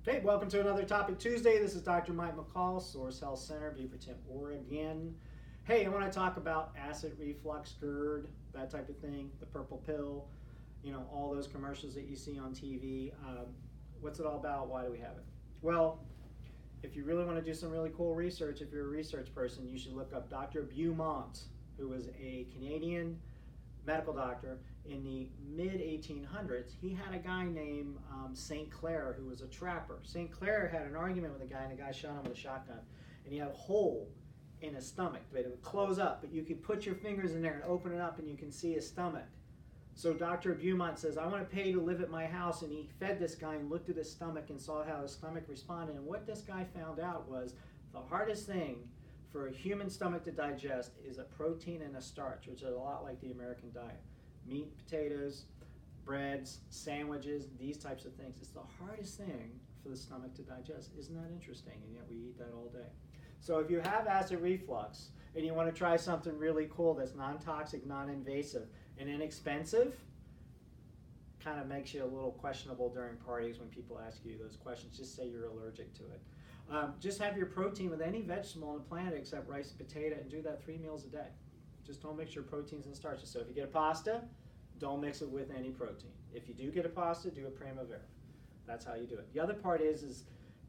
Okay, welcome to another Topic Tuesday. This is Dr. Mike McCall, Source Health Center, Beaverton, Oregon. Hey, I want to talk about acid reflux, GERD, that type of thing, the purple pill, all those commercials that you see on TV. What's it all about? Why do we have it? Well, if you really want to do some really cool research, if you're a research person, you should look up Dr. Beaumont, who was a Canadian medical doctor in the mid-1800s. He had a guy named St. Clair who was a trapper. St. Clair had an argument with a guy, and the guy shot him with a shotgun, and he had a hole in his stomach, but it would close up, but you could put your fingers in there and open it up and you can see his stomach. So Dr. Beaumont says, I want to pay you to live at my house, and he fed this guy and looked at his stomach and saw how his stomach responded, and what this guy found out was the hardest thing for a human stomach to digest is a protein and a starch, which is a lot like the American diet. Meat, potatoes, breads, sandwiches, these types of things. It's the hardest thing for the stomach to digest. Isn't that interesting? And yet we eat that all day. So if you have acid reflux and you want to try something really cool that's non-toxic, non-invasive, and inexpensive, kind of makes you a little questionable during parties when people ask you those questions. Just say you're allergic to it. Just have your protein with any vegetable on the planet except rice and potato, and do that 3 meals a day. Just don't mix your proteins and starches. So if you get a pasta, don't mix it with any protein. If you do get a pasta, do a primavera. That's how you do it. The other part is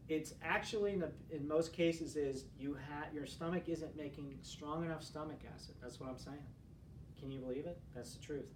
it's actually, in most cases, is your stomach isn't making strong enough stomach acid. That's what I'm saying. Can you believe it? That's the truth.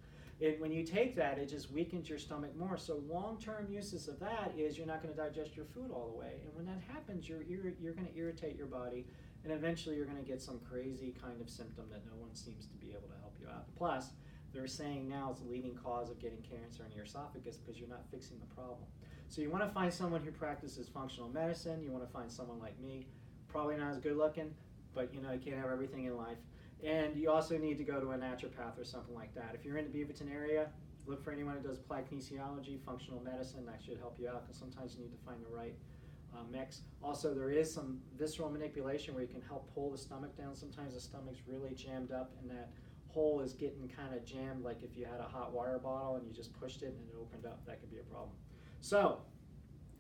When you take that, it just weakens your stomach more. So long-term uses of that is you're not going to digest your food all the way. And when that happens, you're going to irritate your body, and eventually you're going to get some crazy kind of symptom that no one seems to be able to help you out. Plus, they're saying now it's the leading cause of getting cancer in your esophagus because you're not fixing the problem. So you want to find someone who practices functional medicine. You want to find someone like me, probably not as good looking, but you can't have everything in life. And you also need to go to a naturopath or something like that. If you're in the Beaverton area, look for anyone who does applied kinesiology, functional medicine. That should help you out because sometimes you need to find the right mix. Also, there is some visceral manipulation where you can help pull the stomach down. Sometimes the stomach's really jammed up and that hole is getting kind of jammed, like if you had a hot water bottle and you just pushed it and it opened up. That could be a problem. So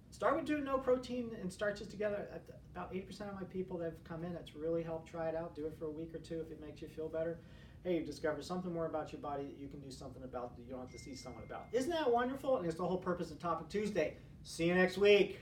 start with doing no protein and starches together. About 80% of my people that have come in, it's really helped. Try it out. Do it for a week or two if it makes you feel better. Hey, you discover something more about your body that you can do something about that you don't have to see someone about. Isn't that wonderful? And it's the whole purpose of Topic Tuesday. See you next week.